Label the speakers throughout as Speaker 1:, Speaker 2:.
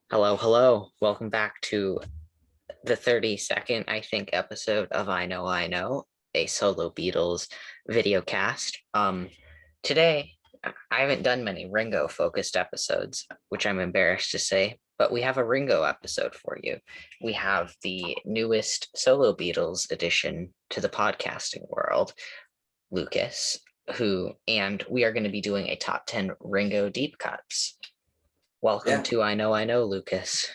Speaker 1: Hello, hello. Welcome back to the 32nd, I think, episode of I Know, a solo Beatles video cast. Today, I haven't done many Ringo focused episodes, which I'm embarrassed to say, but we have a Ringo episode for you. We have the newest solo Beatles addition to the podcasting world, Lucas, and we are going to be doing a top 10 Ringo deep cuts. Welcome
Speaker 2: Yeah.
Speaker 1: to I Know, Lucas.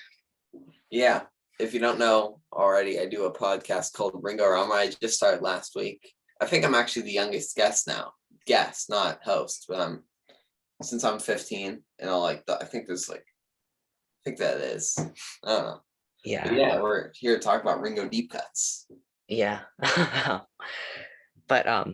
Speaker 2: Yeah. If you don't know already, I do a podcast called Ringo Rama. I just started last week. I think I'm actually the youngest guest now. Guest, not host, but since I'm 15 and all I think that is. I don't know.
Speaker 1: Yeah.
Speaker 2: But yeah, we're here to talk about Ringo deep cuts.
Speaker 1: Yeah. But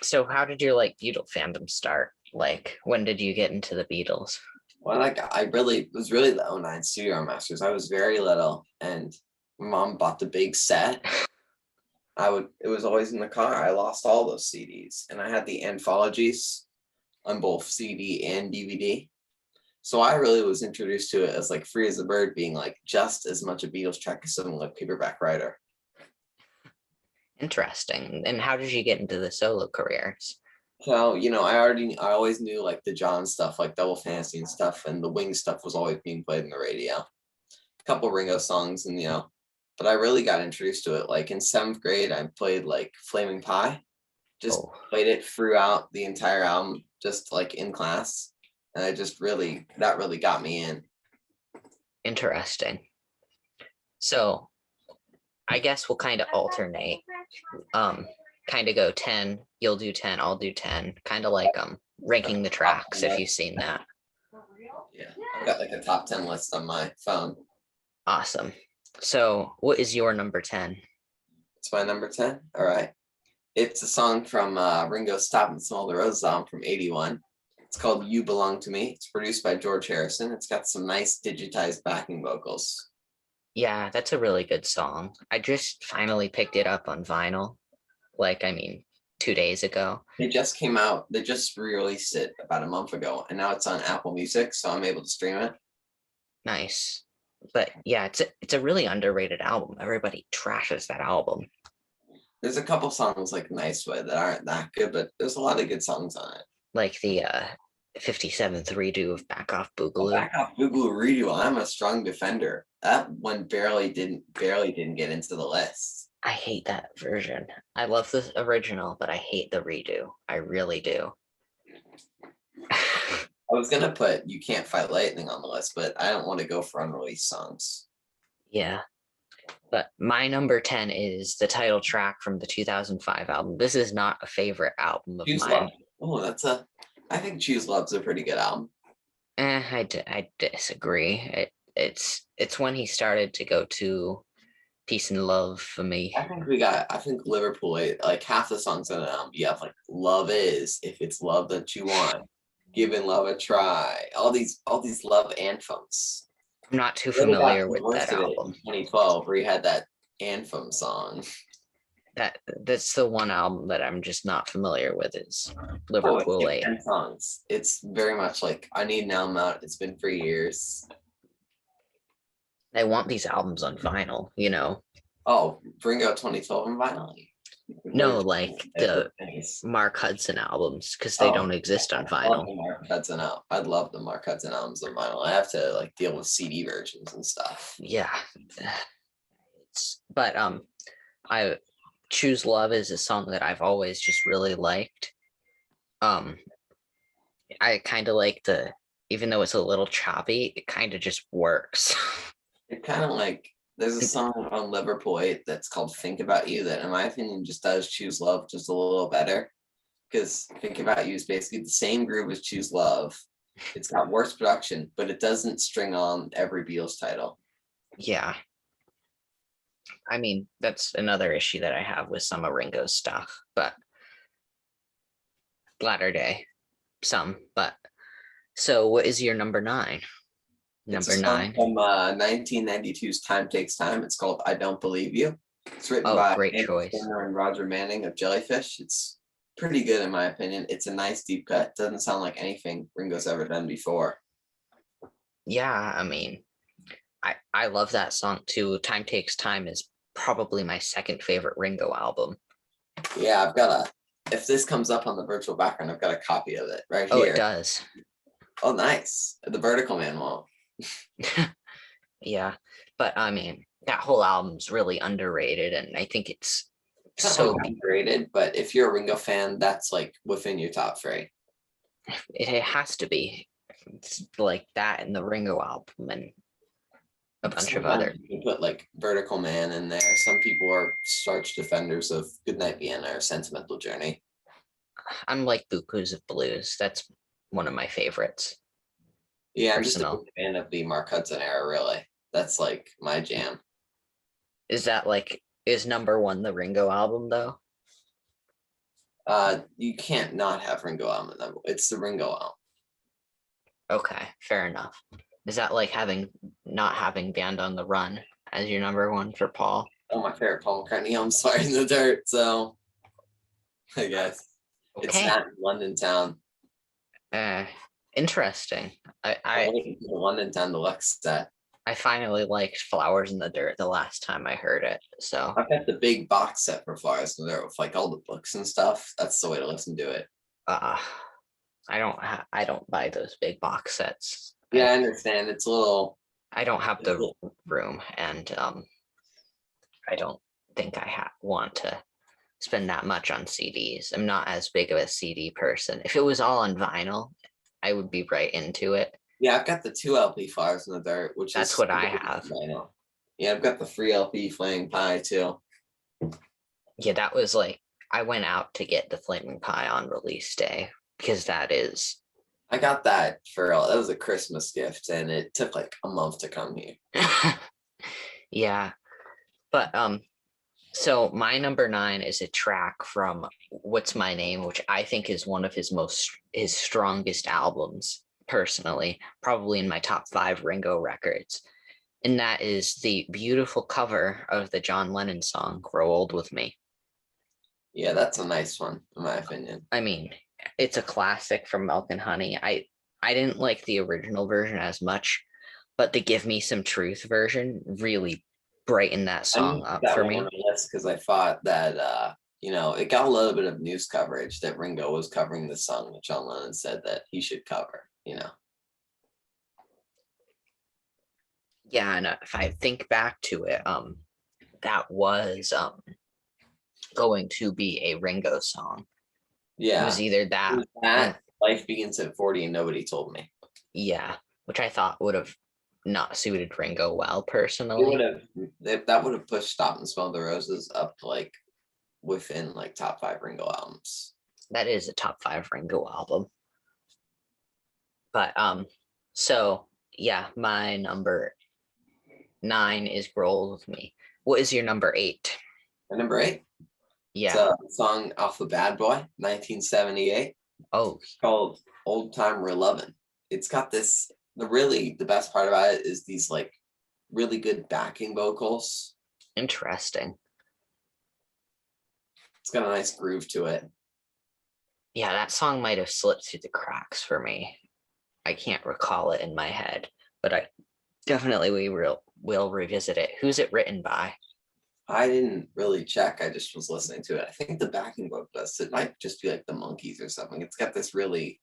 Speaker 1: so how did your Beatle fandom start? Like, when did you get into the Beatles?
Speaker 2: Well, it was really the '09 Studio Masters. I was very little and my mom bought the big set. It was always in the car. I lost all those CDs and I had the anthologies on both CD and DVD. So I really was introduced to it as like Free as a Bird being like just as much a Beatles track as something like Paperback Writer.
Speaker 1: Interesting. And how did you get into the solo careers?
Speaker 2: So, I always knew like the John stuff, like Double Fantasy and stuff, and the Wings stuff was always being played in the radio. A couple Ringo songs and but I really got introduced to it. Like in 7th grade, I played like Flaming Pie, just played it throughout the entire album, just like in class. And that really got me in.
Speaker 1: Interesting. So I guess we'll kind of alternate. Kind of go 10, you'll do 10, I'll do 10. Kind of like ranking the tracks, if you've seen that.
Speaker 2: Yeah, I've got like a top 10 list on my phone.
Speaker 1: Awesome. So what is your number 10?
Speaker 2: It's my number 10. All right. It's a song from Ringo's Stop and Smell the Roses album from '81. It's called You Belong to Me. It's produced by George Harrison. It's got some nice digitized backing vocals.
Speaker 1: Yeah, that's a really good song. I just finally picked it up on vinyl. 2 days ago.
Speaker 2: It just came out. They just re-released it about a month ago, and now it's on Apple Music, so I'm able to stream it.
Speaker 1: Nice. But yeah, it's a really underrated album. Everybody trashes that album.
Speaker 2: There's a couple songs like Nice Way that aren't that good, but there's a lot of good songs on it.
Speaker 1: Like the 57th redo of Back Off Boogaloo.
Speaker 2: Back Off Boogaloo redo. I'm a strong defender. That one barely didn't get into the list.
Speaker 1: I hate that version. I love the original, but I hate the redo. I really do.
Speaker 2: I was gonna put You Can't Fight Lightning on the list, but I don't want to go for unreleased songs.
Speaker 1: Yeah. But my number 10 is the title track from the 2005 album. This is not a favorite album of mine.
Speaker 2: Oh, I think Choose Love's a pretty good album.
Speaker 1: I disagree. It's when he started to go to Peace and Love for me.
Speaker 2: I think Liverpool, like half the songs on the album, you have like Love Is, If It's Love That You Want, Giving Love a Try, all these love anthems.
Speaker 1: I'm not too familiar with that album.
Speaker 2: 2012, where he had that anthem song.
Speaker 1: That's the one album that I'm just not familiar with is Liverpool 8.
Speaker 2: 10 songs. It's very much like I need an album out. It's been 3 years.
Speaker 1: I want these albums on vinyl,
Speaker 2: Oh, Ringo 2012 on vinyl?
Speaker 1: No, like the Mark Hudson albums, because they don't exist on vinyl.
Speaker 2: Mark Hudson out. I'd love the Mark Hudson albums on vinyl. I have to like deal with CD versions and stuff.
Speaker 1: Yeah. But I Choose Love is a song that I've always just really liked. I kind of like even though it's a little choppy, it kind of just works.
Speaker 2: It kind of like, there's a song on Liverpool 8 that's called Think About You that in my opinion just does Choose Love just a little better, because Think About You is basically the same groove as Choose Love. It's got worse production, but it doesn't string on every Beatles title.
Speaker 1: Yeah. I mean, that's another issue that I have with some of Ringo's stuff, but latter day, some. But so what is your number 9? Number 9
Speaker 2: from 1992's Time Takes Time. It's called I Don't Believe You. It's written by
Speaker 1: great choice.
Speaker 2: And Roger Manning of Jellyfish. It's pretty good in my opinion. It's a nice deep cut. Doesn't sound like anything Ringo's ever done before.
Speaker 1: Yeah, I mean, I love that song too. Time Takes Time is probably my second favorite Ringo album.
Speaker 2: Yeah, I've got a. If this comes up on the virtual background, I've got a copy of it right
Speaker 1: Oh, it
Speaker 2: here.
Speaker 1: does.
Speaker 2: Oh, nice. The Vertical Man won't.
Speaker 1: Yeah, but I mean, that whole album's really underrated, and I think it's
Speaker 2: It's not like
Speaker 1: so
Speaker 2: underrated, but if you're a Ringo fan, that's like within your top three.
Speaker 1: it has to be. It's like that in the Ringo album and a bunch of
Speaker 2: Sometimes
Speaker 1: other.
Speaker 2: you can put like Vertical Man in there. Some people are staunch defenders of Goodnight Vienna or Sentimental Journey.
Speaker 1: I'm like Bukus of Blues. That's one of my favorites.
Speaker 2: Yeah, I'm just a big
Speaker 1: Personal.
Speaker 2: fan of the Mark Hudson era, really. That's like my jam.
Speaker 1: Is that like is number one the Ringo album though?
Speaker 2: You can't not have Ringo album. It's the Ringo album.
Speaker 1: Okay, fair enough. Is that like having not having Band on the Run as your number one for Paul?
Speaker 2: Oh, my favorite Paul McCartney album's Fire in the Dirt. So I guess it's
Speaker 1: Okay.
Speaker 2: not London Town.
Speaker 1: Uh, Interesting. I,
Speaker 2: I'm
Speaker 1: I
Speaker 2: waiting for the London Town deluxe set.
Speaker 1: I finally liked Flowers in the Dirt the last time I heard it. So
Speaker 2: I've got the big box set for Flowers in the Dirt with like all the books and stuff. That's the way to listen to it.
Speaker 1: uh I don't buy those big box sets.
Speaker 2: Yeah, I understand. It's a little.
Speaker 1: I don't have
Speaker 2: It's a
Speaker 1: the
Speaker 2: little
Speaker 1: room, and I don't think I want to spend that much on CDs. I'm not as big of a CD person. If it was all on vinyl, I would be right into it.
Speaker 2: yeah, I've got the 2 LP Flowers in the Dirt, which
Speaker 1: That's
Speaker 2: is
Speaker 1: what I have.
Speaker 2: I know. Yeah, I've got the 3 LP Flaming Pie too.
Speaker 1: Yeah, that was like I went out to get the Flaming Pie on release day because that is
Speaker 2: I got that that was a Christmas gift, and it took like a month to come here.
Speaker 1: yeah. But so my number nine is a track from What's My Name, which I think is one of his strongest albums personally, probably in my top five Ringo records. And that is the beautiful cover of the John Lennon song Grow Old With Me.
Speaker 2: Yeah, that's a nice one, in my opinion.
Speaker 1: I mean, it's a classic from Milk and Honey. I didn't like the original version as much, but the Give Me Some Truth version really brightened that
Speaker 2: I
Speaker 1: song
Speaker 2: moved
Speaker 1: up
Speaker 2: that
Speaker 1: for
Speaker 2: one on
Speaker 1: me.
Speaker 2: the list because I thought that it got a little bit of news coverage that Ringo was covering the song that John Lennon said that he should cover.
Speaker 1: Yeah, and if I think back to it, that was going to be a Ringo song. It was
Speaker 2: Yeah.
Speaker 1: either
Speaker 2: It
Speaker 1: that,
Speaker 2: was that Life Begins at 40 and Nobody Told Me.
Speaker 1: yeah, which I thought would have not suited Ringo well
Speaker 2: It would
Speaker 1: personally.
Speaker 2: have that would have pushed Stop and Smell the Roses up to like within like top 5 Ringo albums.
Speaker 1: That is a top five Ringo album. But so yeah, my number nine is Grow Old With Me. What is your number eight?
Speaker 2: And number 8, it's
Speaker 1: Yeah.
Speaker 2: a song off of Bad Boy, 1978,
Speaker 1: Oh,
Speaker 2: called Old Time Relovin'. It's got the best part about it is these like really good backing vocals.
Speaker 1: interesting.
Speaker 2: It's got a nice groove to it.
Speaker 1: Yeah, that song might have slipped through the cracks for me. I can't recall it in my head, but I definitely will revisit it. Who's it written by?
Speaker 2: I didn't really check. I just was listening to it. I think the backing vocalist, it might just be like the Monkees or something. It's got this really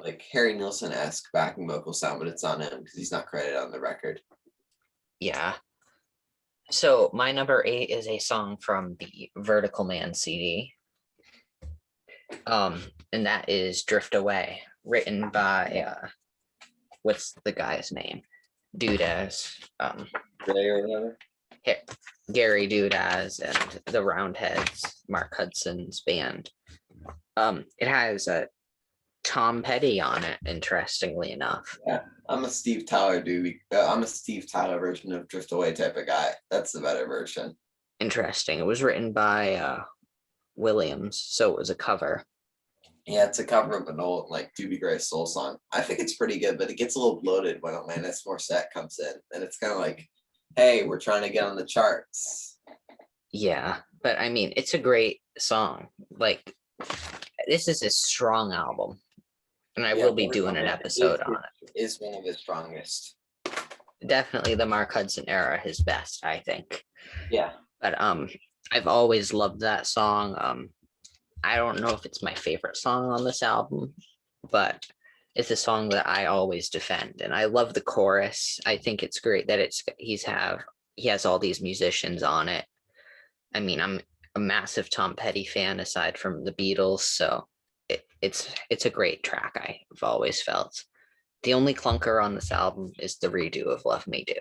Speaker 2: like Harry Nilsson-esque backing vocal sound, but it's on him because he's not credited on the record.
Speaker 1: Yeah. So my number eight is a song from the Vertical Man CD. And that is Drift Away, written by what's the guy's name? Dudaz.
Speaker 2: Ray or whatever.
Speaker 1: Gary Dudaz and the Roundheads, Mark Hudson's band. It has a Tom Petty on it, interestingly enough.
Speaker 2: Yeah, I'm a Steve Tyler dude. I'm a Steve Tyler version of Drift Away type of guy. That's the better version.
Speaker 1: Interesting. It was written by Williams, so it was a cover.
Speaker 2: Yeah, it's a cover of an old like Doobie Gray soul song. I think it's pretty good, but it gets a little bloated when Alanis Morissette comes in, and it's kind of like, hey, we're trying to get on the charts.
Speaker 1: Yeah, but I mean, it's a great song. Like, this is a strong album, and I
Speaker 2: Yeah,
Speaker 1: will be doing an episode on it.
Speaker 2: is one of his strongest.
Speaker 1: definitely the Mark Hudson era, his best, I think.
Speaker 2: Yeah.
Speaker 1: But I've always loved that song. I don't know if it's my favorite song on this album, but it's a song that I always defend, and I love the chorus. I think it's great that he has all these musicians on it. I mean, I'm a massive Tom Petty fan aside from the Beatles, so it's a great track. I've always felt. The only clunker on this album is the redo of Love Me Do.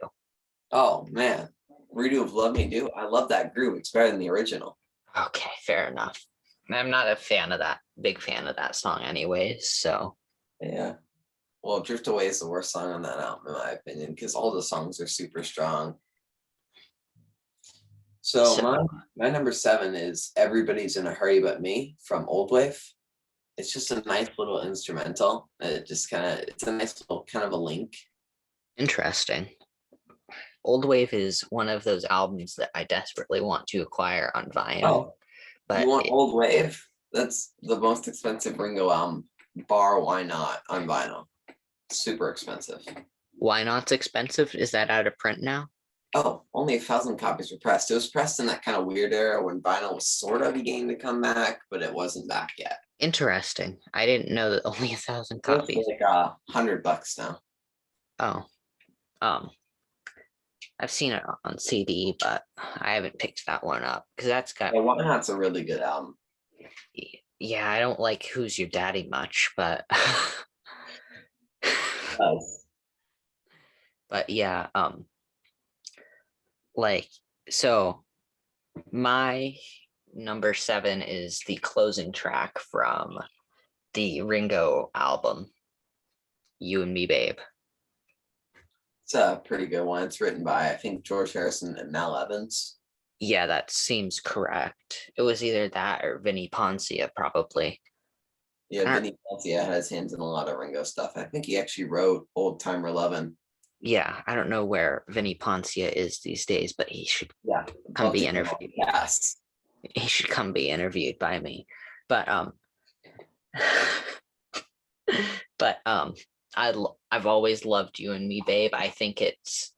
Speaker 2: Oh man, redo of Love Me Do. I love that groove. It's better than the original.
Speaker 1: Okay, fair enough. I'm not a fan of that, big fan of that song anyways, so
Speaker 2: Yeah. Well, Drift Away is the worst song on that album, in my opinion, because all the songs are super strong. So
Speaker 1: so
Speaker 2: my number 7 is Everybody's in a Hurry But Me from Old Wave. It's just a nice little instrumental. It's a nice little kind of a link.
Speaker 1: interesting. Old Wave is one of those albums that I desperately want to acquire on vinyl,
Speaker 2: Oh, you
Speaker 1: but
Speaker 2: want Old Wave? That's the most expensive Ringo album. Bar Why Not on vinyl. Super expensive.
Speaker 1: Why Not's expensive? Is that out of print now?
Speaker 2: Oh, only 1,000 copies were pressed. It was pressed in that kind of weird era when vinyl was sort of beginning to come back, but it wasn't back yet.
Speaker 1: Interesting. I didn't know that only 1,000
Speaker 2: It was
Speaker 1: copies.
Speaker 2: like $100 now.
Speaker 1: Oh, um, I've seen it on CD, but I haven't picked that one up because that's got.
Speaker 2: Yeah, Why Not's a really good album.
Speaker 1: Yeah, I don't like Who's Your Daddy much, but
Speaker 2: Nice.
Speaker 1: but yeah, like so my number 7 is the closing track from the Ringo album, You and Me, Babe.
Speaker 2: It's a pretty good one. It's written by, I think, George Harrison and Mel Evans.
Speaker 1: Yeah, that seems correct. It was either that or Vinnie Poncia, probably.
Speaker 2: Yeah,
Speaker 1: I don't-
Speaker 2: Vinny Poncia had his hands in a lot of Ringo stuff. I think he actually wrote Old Timer Lovin'.
Speaker 1: yeah, I don't know where Vinnie Poncia is these days, but he should
Speaker 2: Yeah,
Speaker 1: come
Speaker 2: love
Speaker 1: be
Speaker 2: to come on
Speaker 1: interviewed.
Speaker 2: the cast.
Speaker 1: He should come be interviewed by me. But but I've always loved You and Me, Babe. I think it's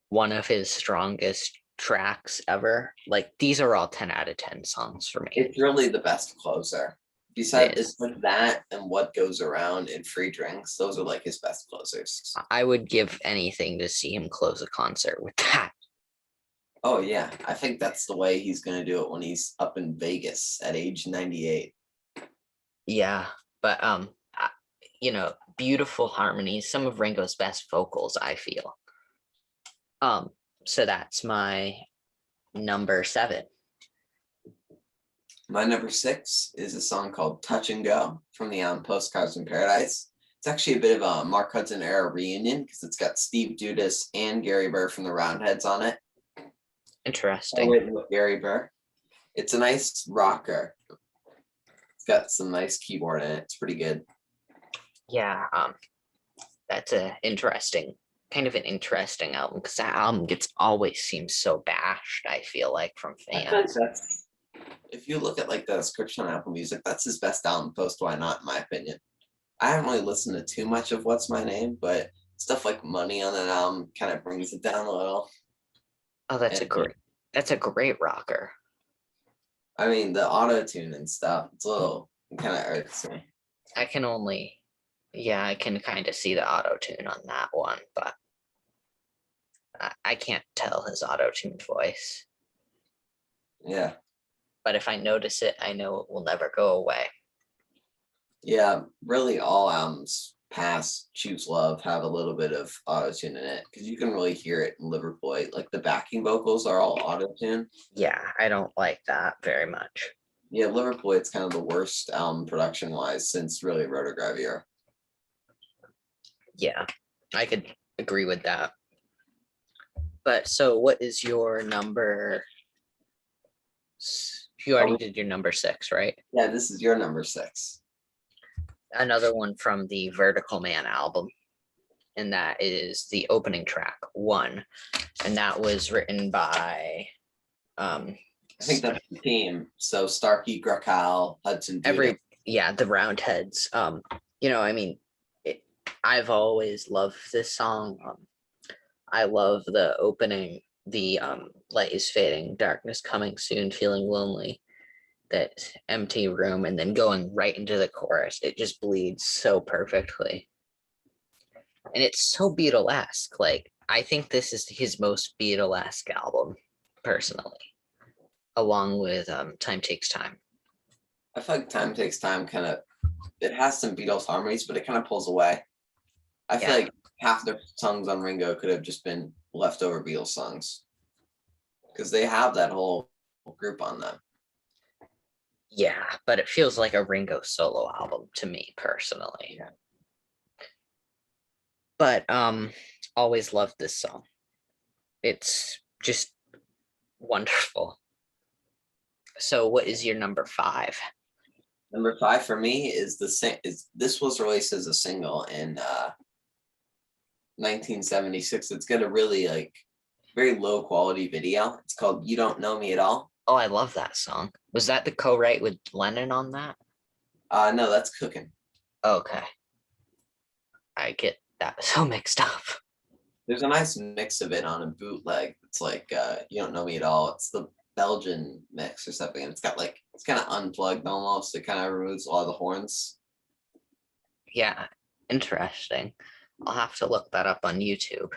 Speaker 1: one of his strongest tracks ever. Like these are all 10 out of 10 songs for me.
Speaker 2: It's really the best closer. Besides,
Speaker 1: It is.
Speaker 2: it's like that and What Goes Around in Free Drinks. Those are like his best closers.
Speaker 1: I would give anything to see him close a concert with that.
Speaker 2: Oh yeah, I think that's the way he's gonna do it when he's up in Vegas at age 98.
Speaker 1: Yeah, but beautiful harmonies, some of Ringo's best vocals, I feel. Um, so that's my number 7.
Speaker 2: My number 6 is a song called Touch and Go from the album Postcards from Paradise. It's actually a bit of a Mark Hudson era reunion because it's got Steve Judas and Gary Burr from the Roundheads on it.
Speaker 1: Interesting.
Speaker 2: Written with Gary Burr. It's a nice rocker. It's got some nice keyboard in it. It's pretty good.
Speaker 1: Yeah, that's kind of an interesting album because that album gets always seems so bashed, I feel like, from
Speaker 2: I feel like
Speaker 1: fans.
Speaker 2: that's, if you look at like the description on Apple Music, that's his best album post Why Not, in my opinion. I haven't really listened to too much of What's My Name, but stuff like Money on that album kind of brings it down a little.
Speaker 1: Oh, that's a great rocker.
Speaker 2: I mean, the auto tune and stuff, it's a little kind of irks me.
Speaker 1: I can kind of see the auto tune on that one, but I can't tell his auto tuned voice.
Speaker 2: Yeah.
Speaker 1: But if I notice it, I know it will never go away.
Speaker 2: Yeah. Really, all albums past Choose Love have a little bit of auto tune in it because you can really hear it in Liverpool. Like the backing vocals are all auto tune.
Speaker 1: Yeah, I don't like that very much.
Speaker 2: Yeah, Liverpool, it's kind of the worst album production wise since really Rotogravure.
Speaker 1: Yeah, I could agree with that. But so what is your number? You already did your number 6, right?
Speaker 2: Yeah, this is your number 6.
Speaker 1: Another one from the Vertical Man album. And that is the opening track, One. And that was written by
Speaker 2: I think that's the team. So Starkey, Gracal, Hudson,
Speaker 1: the Roundheads. I've always loved this song. I love the opening, the light is fading, darkness coming soon, feeling lonely, that empty room, and then going right into the chorus. It just bleeds so perfectly. And it's so Beatlesque. Like, I think this is his most Beatlesque album, personally, along with Time Takes Time.
Speaker 2: I feel like Time Takes Time kind of, it has some Beatles harmonies, but it kind of pulls away. I feel
Speaker 1: Yeah.
Speaker 2: like half the songs on Ringo could have just been leftover Beatles songs because they have that whole group on them.
Speaker 1: Yeah, but it feels like a Ringo solo album to me personally.
Speaker 2: Yeah.
Speaker 1: But always loved this song. It's just wonderful. So what is your number 5?
Speaker 2: Number 5 for me is this was released as a single in 1976. It's got a really like very low quality video. It's called "You Don't Know Me at All."
Speaker 1: Oh, I love that song. Was that the co-write with Lennon on that?
Speaker 2: No, that's Cooking.
Speaker 1: Okay. I get that so mixed up.
Speaker 2: There's a nice mix of it on a bootleg. It's like "You Don't Know Me at All." It's the Belgian mix or something, and it's got like it's kind of unplugged almost. It kind of removes a lot of the horns.
Speaker 1: Yeah, interesting. I'll have to look that up on YouTube.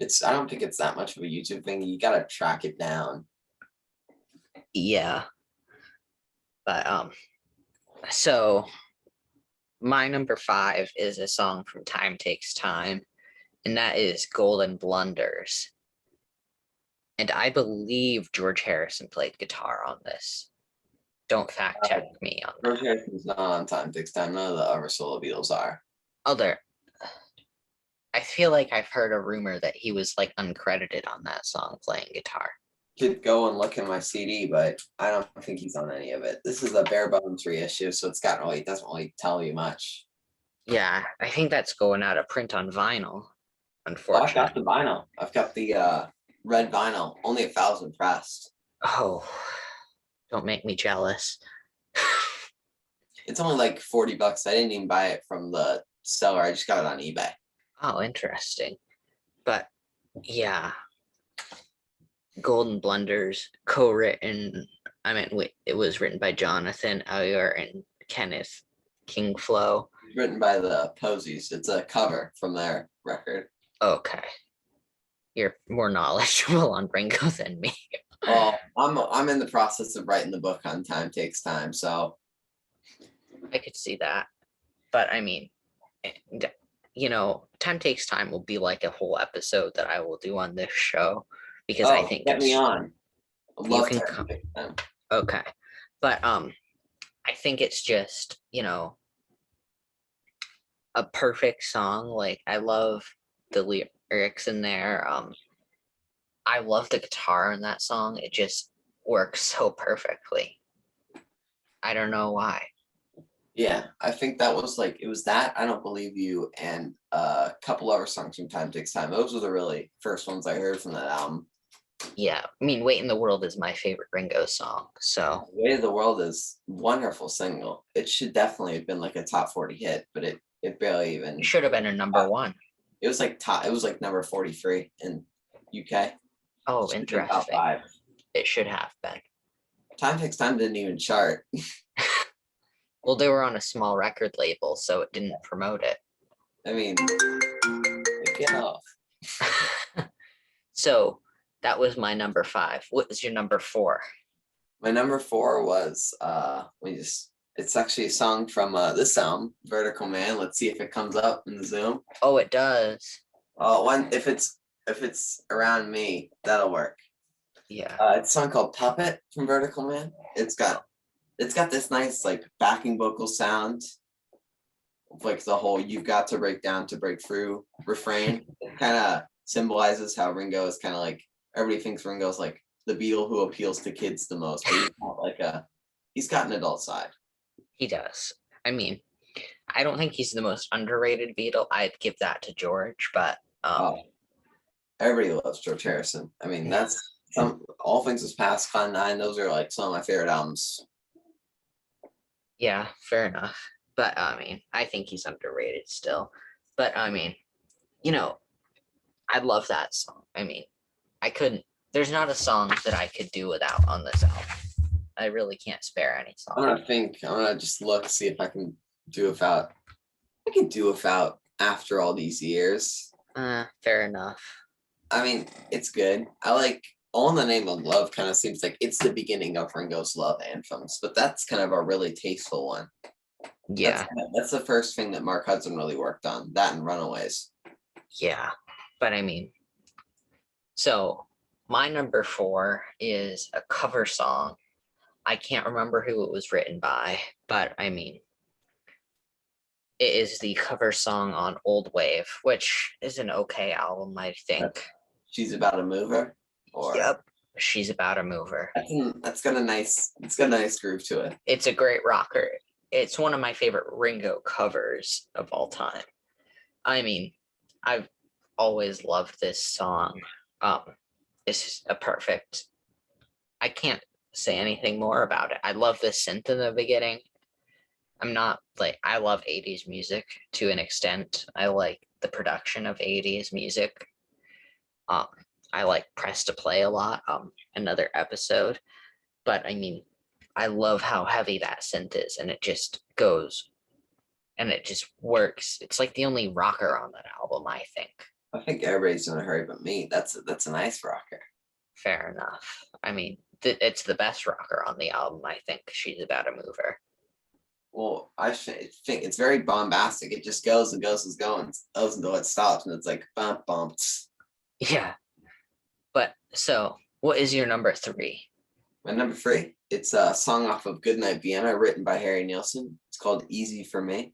Speaker 2: I don't think it's that much of a YouTube thing. You gotta track it down.
Speaker 1: Yeah, but so my number 5 is a song from Time Takes Time, and that is Golden Blunders. And I believe George Harrison played guitar on this. Don't fact check me on
Speaker 2: George
Speaker 1: that.
Speaker 2: Harrison's not on Time Takes Time. None of the other solo Beatles are.
Speaker 1: Other, I feel like I've heard a rumor that he was like uncredited on that song playing guitar.
Speaker 2: Could go and look in my CD, but I don't think he's on any of it. This is a bare bones reissue, so it doesn't really tell you much.
Speaker 1: Yeah, I think that's going out of print on vinyl,
Speaker 2: Oh, I've got
Speaker 1: unfortunately.
Speaker 2: the vinyl. I've got the red vinyl, only 1,000 pressed.
Speaker 1: Oh, don't make me jealous.
Speaker 2: It's only like $40. I didn't even buy it from the seller. I just got it on eBay.
Speaker 1: Oh, interesting. But yeah, Golden Blunders, co-written. I mean, wait, it was written by Jonathan Ayer and Kenneth Kingflow.
Speaker 2: Written by the Posies. It's a cover from their record.
Speaker 1: Okay, you're more knowledgeable on Ringo than me.
Speaker 2: Well, I'm in the process of writing the book on Time Takes Time, so
Speaker 1: I could see that, but I mean, Time Takes Time will be like a whole episode that I will do on this show because I think
Speaker 2: get me on. I
Speaker 1: you
Speaker 2: love
Speaker 1: can
Speaker 2: Time
Speaker 1: come.
Speaker 2: Takes Time.
Speaker 1: Okay, but I think it's just a perfect song. Like I love the lyrics in there. I love the guitar in that song. It just works so perfectly. I don't know why.
Speaker 2: Yeah, I think that was like it was that I Don't Believe You and a couple other songs from Time Takes Time. Those were the really first ones I heard from that album.
Speaker 1: Yeah, I mean, Wait in the World is my favorite Ringo song. So
Speaker 2: Way of the World is wonderful single. It should definitely have been like a top 40 hit, but it barely even
Speaker 1: it should have been a number 1.
Speaker 2: it was like top it was like number 43 in UK.
Speaker 1: Oh,
Speaker 2: Should have been top
Speaker 1: interesting.
Speaker 2: 5.
Speaker 1: It should have been.
Speaker 2: Time Takes Time didn't even chart.
Speaker 1: Well, they were on a small record label, so it didn't promote it.
Speaker 2: I mean, get off.
Speaker 1: So that was my number 5. What was your number 4?
Speaker 2: My number 4 was it's actually a song from this album, Vertical Man. Let's see if it comes up in the Zoom.
Speaker 1: Oh, it does.
Speaker 2: If it's around me, that'll work.
Speaker 1: Yeah.
Speaker 2: It's a song called Puppet from Vertical Man. It's got this nice like backing vocal sound, like the whole "you've got to break down to break through" refrain. It kind of symbolizes how Ringo is kind of like everybody thinks Ringo's like the Beatle who appeals to kids the most, but he's not he's got an adult side.
Speaker 1: He does. I mean, I don't think he's the most underrated Beatle. I'd give that to George, but
Speaker 2: Everybody loves George Harrison. I mean, that's All Things Is Past, Fun 9. Those are like some of my favorite albums.
Speaker 1: yeah, fair enough. But I mean, I think he's underrated still. But I mean, I I love that song. I mean, I couldn't. There's not a song that I could do without on this album. I really can't spare any song.
Speaker 2: I'm gonna just look, see if I can do without. I can do without after all these years.
Speaker 1: Fair enough.
Speaker 2: I mean, it's good. I like All in the Name of Love kind of seems like it's the beginning of Ringo's love anthems, but that's kind of a really tasteful one.
Speaker 1: Yeah,
Speaker 2: That's the first thing that Mark Hudson really worked on, that and Runaways.
Speaker 1: yeah. But I mean, so my number 4 is a cover song. I can't remember who it was written by, but I mean, it is the cover song on Old Wave, which is an okay album, I think.
Speaker 2: She's About a Mover, or
Speaker 1: Yep. She's About a Mover.
Speaker 2: that's got a nice, it's got a nice groove to it.
Speaker 1: It's a great rocker. It's one of my favorite Ringo covers of all time. I mean, I've always loved this song. It's a perfect. I can't say anything more about it. I love the synth in the beginning. I'm not like I love 80s music to an extent. I like the production of 80s music. Um, I like Press to Play a lot. Another episode, but I mean, I love how heavy that synth is, and it just goes, and it just works. It's like the only rocker on that album, I think.
Speaker 2: I think everybody's in a hurry but me. That's a nice rocker.
Speaker 1: Fair enough. I mean, it's the best rocker on the album, I think. She's About a Mover.
Speaker 2: Well, I think it's very bombastic. It just goes and goes and goes until it stops, and it's like bump bumps.
Speaker 1: Yeah. But so, what is your number 3?
Speaker 2: My number 3, it's a song off of Goodnight Vienna, written by Harry Nilsson. It's called Easy for Me.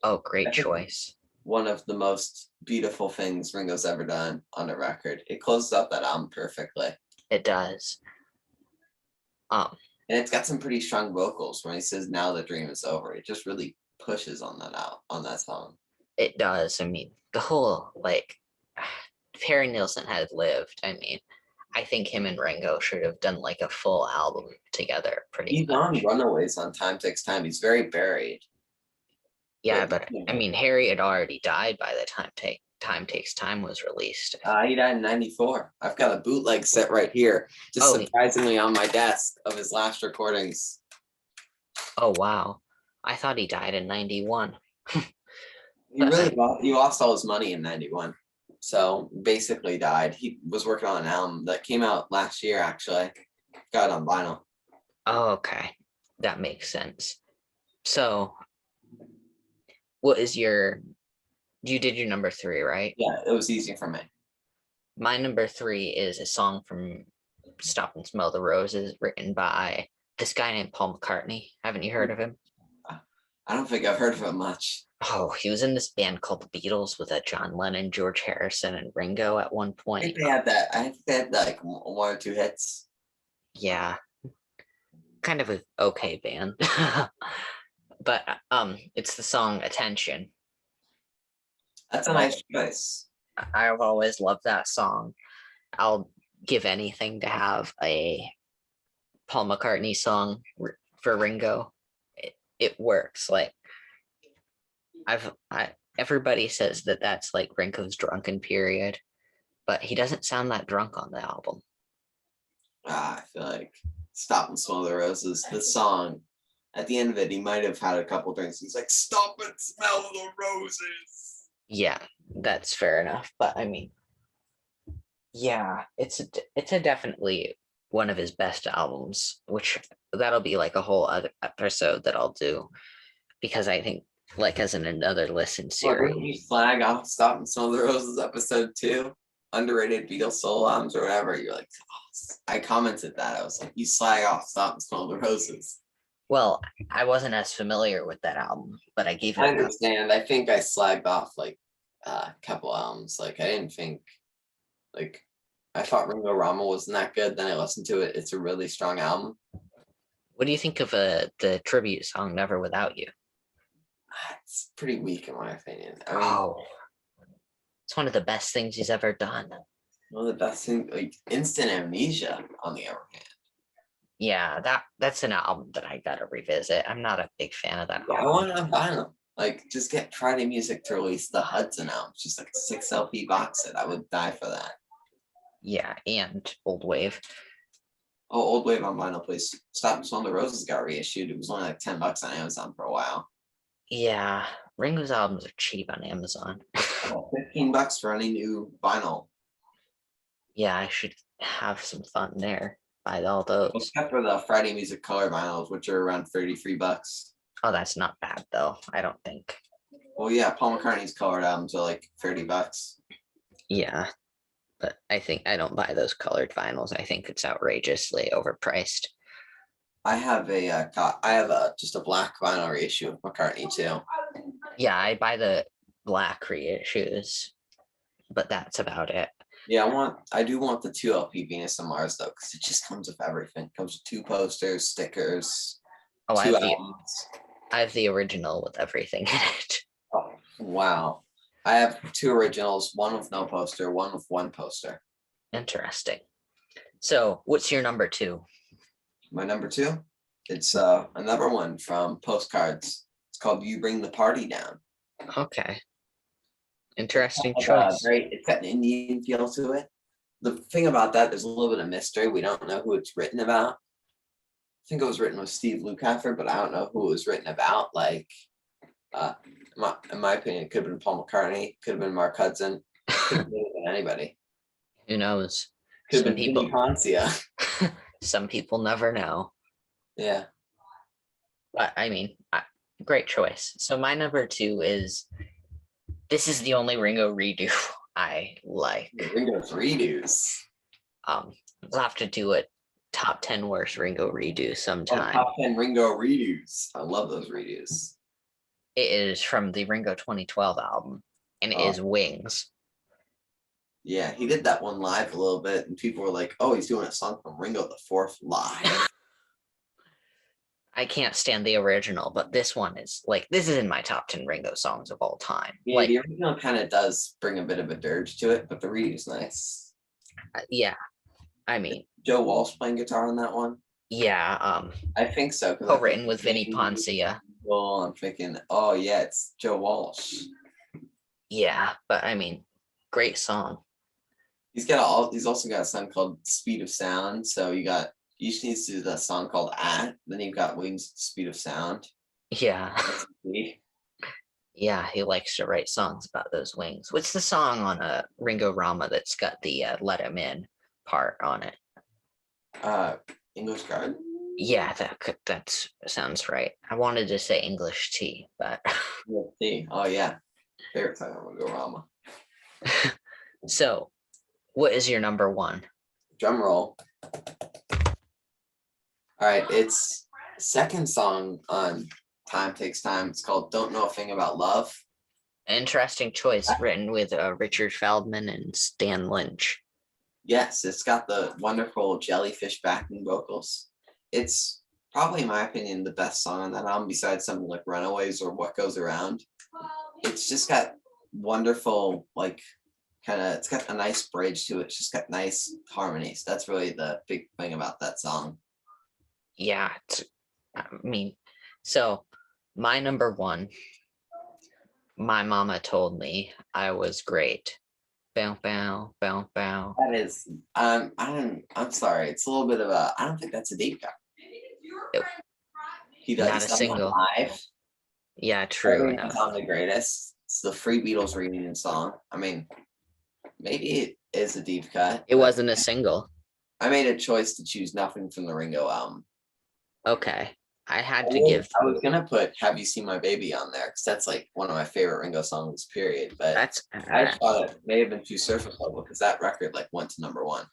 Speaker 1: Oh, great choice.
Speaker 2: One of the most beautiful things Ringo's ever done on a record. It closes out that album perfectly.
Speaker 1: It does.
Speaker 2: And it's got some pretty strong vocals when he says "Now the dream is over." It just really pushes on that song.
Speaker 1: It does. I mean, the whole like if Harry Nilsson had lived, I mean, I think him and Ringo should have done like a full album together pretty
Speaker 2: He's
Speaker 1: much.
Speaker 2: on Runaways on Time Takes Time. He's very buried.
Speaker 1: Yeah, but I mean, Harry had already died by the time Time Takes Time was released.
Speaker 2: He died in '94. I've got a bootleg set right here, just surprisingly on my desk, of his last recordings.
Speaker 1: Oh wow, I thought he died in '91.
Speaker 2: He lost all his money in '91, so basically died. He was working on an album that came out last year, actually. Got it on vinyl.
Speaker 1: Oh, okay, that makes sense. So, what is your? You did your number 3, right?
Speaker 2: Yeah, it was easy for me.
Speaker 1: My number 3 is a song from Stop and Smell the Roses, written by this guy named Paul McCartney. Haven't you heard of him?
Speaker 2: I don't think I've heard of it much.
Speaker 1: Oh, he was in this band called the Beatles with John Lennon, George Harrison, and Ringo at one
Speaker 2: I
Speaker 1: point.
Speaker 2: think they had that. I think they had like 1 or 2 hits.
Speaker 1: Yeah, kind of an okay band. But it's the song Attention.
Speaker 2: That's a nice choice.
Speaker 1: I've always loved that song. I'll give anything to have a Paul McCartney song for Ringo. It works. Like everybody says that that's like Ringo's drunken period, but he doesn't sound that drunk on the album.
Speaker 2: I feel like Stop and Smell the Roses, the song, at the end of it, he might have had a couple drinks. He's like, "Stop and smell the roses."
Speaker 1: Yeah, that's fair enough. But I mean, yeah, it's a definitely one of his best albums, which that'll be like a whole other episode that I'll do, because I think like as another listen series.
Speaker 2: Didn't you flag off Stop and Smell the Roses episode 2? Underrated Beatles solo albums or whatever. You're like, oh, I commented that. I was like, you slag off Stop and Smell the Roses.
Speaker 1: Well, I wasn't as familiar with that album, but I gave it.
Speaker 2: I understand. I think I slagged off like a couple albums. Like I didn't think, like I thought Ringo Rama wasn't that good. Then I listened to it. It's a really strong album.
Speaker 1: What do you think of the tribute song "Never Without You"?
Speaker 2: It's pretty weak in my opinion. I mean,
Speaker 1: it's one of the best things he's ever done.
Speaker 2: One of the best things, like Instant Amnesia, on the other hand.
Speaker 1: Yeah, that's an album that I gotta revisit. I'm not a big fan of that album.
Speaker 2: I want it on vinyl. Like, just get Friday Music to release the Hudson album. Just like a 6 LP box set. I would die for that.
Speaker 1: Yeah, and Old Wave.
Speaker 2: Oh, Old Wave on vinyl, please. Stop and Smell the Roses got reissued. It was only like $10 on Amazon for a while.
Speaker 1: Yeah, Ringo's albums are cheap on Amazon.
Speaker 2: Oh, $15 for any new vinyl.
Speaker 1: Yeah, I should have some fun there. Buy all those.
Speaker 2: Except for the Friday Music color vinyls, which are around $33.
Speaker 1: Oh, that's not bad though, I don't think.
Speaker 2: Well, yeah, Paul McCartney's colored albums are like $30.
Speaker 1: Yeah, but I think I don't buy those colored vinyls. I think it's outrageously overpriced.
Speaker 2: I have just a black vinyl reissue of McCartney too.
Speaker 1: Yeah, I buy the black reissues, but that's about it.
Speaker 2: Yeah, I do want the 2 LP Venus and Mars though, because it just comes with everything. It comes with 2 posters, stickers,
Speaker 1: Oh, I
Speaker 2: two
Speaker 1: have the
Speaker 2: albums.
Speaker 1: I have the original with everything in it.
Speaker 2: Oh, wow. I have 2 originals, one with no poster, one with 1 poster.
Speaker 1: Interesting. So, what's your number 2?
Speaker 2: My number 2, it's another one from Postcards. It's called "You Bring the Party Down."
Speaker 1: Okay. Interesting
Speaker 2: It's
Speaker 1: choice.
Speaker 2: it's got an Indian feel to it. The thing about that, there's a little bit of mystery. We don't know who it's written about. I think it was written with Steve Lukather, but I don't know who it was written about. Like, in my opinion, it could have been Paul McCartney, could have been Mark Hudson, could have been anybody.
Speaker 1: Who knows?
Speaker 2: Could have
Speaker 1: Some
Speaker 2: been Vinnie
Speaker 1: people
Speaker 2: Poncia.
Speaker 1: some people never know.
Speaker 2: Yeah.
Speaker 1: But I mean, great choice. So my number 2 is this is the only Ringo redo I like.
Speaker 2: Ringo's redos.
Speaker 1: We'll have to do a top 10 worst Ringo redo
Speaker 2: Oh,
Speaker 1: sometime.
Speaker 2: top 10 Ringo redos. I love those redos.
Speaker 1: It is from the Ringo 2012 album, and it is Wings.
Speaker 2: Yeah, he did that one live a little bit, and people were like, "Oh, he's doing a song from Ringo the Fourth live."
Speaker 1: I can't stand the original, but this one is like this is in my top 10 Ringo songs of all time.
Speaker 2: Yeah,
Speaker 1: Like,
Speaker 2: the original kind of does bring a bit of a dirge to it, but the redo's nice.
Speaker 1: yeah, I mean,
Speaker 2: Joe Walsh playing guitar on that one.
Speaker 1: yeah,
Speaker 2: I think so.
Speaker 1: co-written with Vinnie Poncia.
Speaker 2: Well, I'm thinking, oh yeah, it's Joe Walsh.
Speaker 1: Yeah, but I mean, great song.
Speaker 2: He's also got a song called "Speed of Sound." So you just needs to do that song called "At." Then you've got "Wings, Speed of Sound."
Speaker 1: Yeah, yeah, he likes to write songs about those wings. What's the song on Ringo Rama that's got the "Let Him In" part on it?
Speaker 2: English Garden.
Speaker 1: Yeah, that sounds right. I wanted to say English tea, but
Speaker 2: Oh yeah, favorite song on Ringo Rama.
Speaker 1: So, what is your number 1?
Speaker 2: Drum roll. All right, it's second song on Time Takes Time. It's called "Don't Know a Thing About Love."
Speaker 1: Interesting choice, written with Richard Feldman and Stan Lynch.
Speaker 2: Yes, it's got the wonderful Jellyfish backing vocals. It's probably, in my opinion, the best song on that album, besides something like "Runaways" or "What Goes Around." It's just got wonderful, like, it's got a nice bridge to it. It's just got nice harmonies. That's really the big thing about that song.
Speaker 1: Yeah, I mean, so my number 1, my mama told me I was great. Bow, bow, bow, bow.
Speaker 2: That is, I'm sorry. It's a little bit of I don't think that's a deep cut.
Speaker 1: It,
Speaker 2: He does
Speaker 1: not a single.
Speaker 2: live.
Speaker 1: Yeah, true
Speaker 2: It's on the greatest. It's the Free Beatles reunion song. I mean, maybe it is a deep cut.
Speaker 1: It wasn't a single.
Speaker 2: I made a choice to choose nothing from the Ringo album.
Speaker 1: Okay. I was
Speaker 2: gonna put "Have You Seen My Baby" on there because that's like one of my favorite Ringo songs, period. But I thought it may have been too surface level because that record like went to number 1.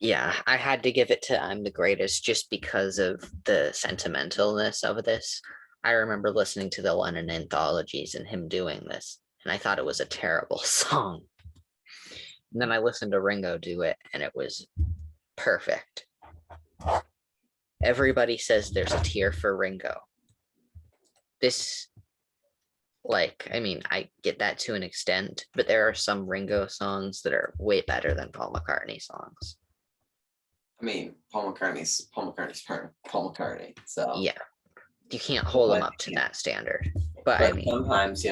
Speaker 1: Yeah, I had to give it to "I'm the Greatest" just because of the sentimentalness of this. I remember listening to the Lennon anthologies and him doing this, and I thought it was a terrible song. And then I listened to Ringo do it, and it was perfect. Everybody says there's a tier for Ringo. This, I mean, I get that to an extent, but there are some Ringo songs that are way better than Paul McCartney songs.
Speaker 2: I mean, Paul McCartney's Paul McCartney. So
Speaker 1: yeah, you can't hold them up to that standard. But I
Speaker 2: But
Speaker 1: mean,
Speaker 2: sometimes,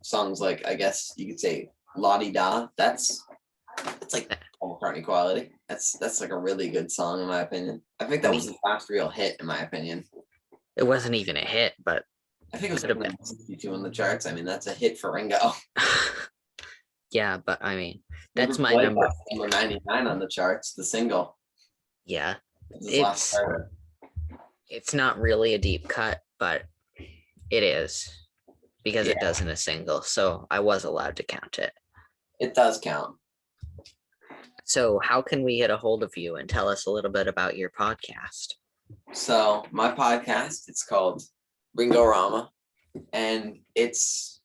Speaker 2: songs like, I guess you could say La Di Da, that's like Paul McCartney quality. That's like a really good song in my opinion. I think
Speaker 1: I
Speaker 2: that was
Speaker 1: mean,
Speaker 2: his last real hit in my opinion.
Speaker 1: it wasn't even a hit, but
Speaker 2: I think it was
Speaker 1: could
Speaker 2: like
Speaker 1: have been.
Speaker 2: number 62 in the charts. I mean, that's a hit for Ringo.
Speaker 1: Yeah, but I mean,
Speaker 2: Never
Speaker 1: that's my
Speaker 2: played
Speaker 1: number.
Speaker 2: that number 99 on the charts, the single.
Speaker 1: Yeah,
Speaker 2: It's his last
Speaker 1: it's
Speaker 2: record.
Speaker 1: it's not really a deep cut, but it is because
Speaker 2: Yeah,
Speaker 1: it does in a single. So I was allowed to count it.
Speaker 2: it does count.
Speaker 1: So how can we get a hold of you and tell us a little bit about your podcast?
Speaker 2: So my podcast, it's called Ringo Rama, and it's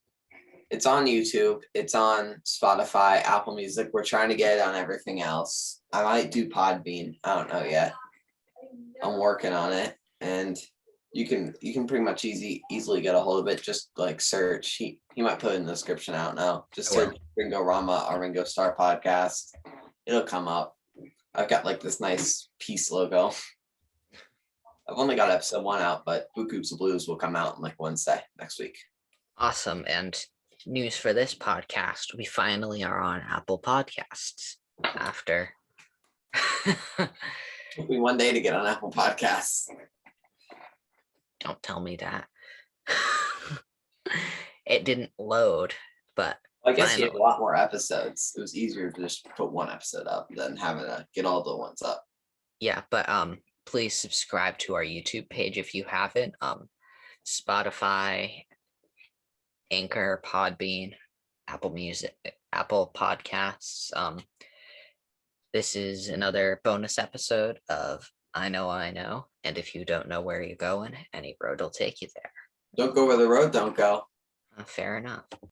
Speaker 2: on YouTube, it's on Spotify, Apple Music. We're trying to get it on everything else. I might do Podbean. I don't know yet. I'm working on it, and you can pretty much easily get a hold of it. Just like search. He might put it in the description. I don't know. Just
Speaker 1: I will.
Speaker 2: search Ringo Rama or Ringo Star podcast. It'll come up. I've got like this nice peace logo. I've only got episode 1 out, but Book Hoops and Blues will come out on like Wednesday next week.
Speaker 1: Awesome. And news for this podcast, we finally are on Apple Podcasts after.
Speaker 2: Took me one day to get on Apple Podcasts.
Speaker 1: Don't tell me that. It didn't load, but
Speaker 2: I guess you have a
Speaker 1: finally.
Speaker 2: lot more episodes. It was easier to just put one episode up than having to get all the ones up.
Speaker 1: Yeah, but please subscribe to our YouTube page if you haven't. Spotify, Anchor, Podbean, Apple Music, Apple Podcasts. This is another bonus episode of I Know I Know. And if you don't know where you're going, any road will take you there.
Speaker 2: Don't go where the road don't go.
Speaker 1: Fair enough.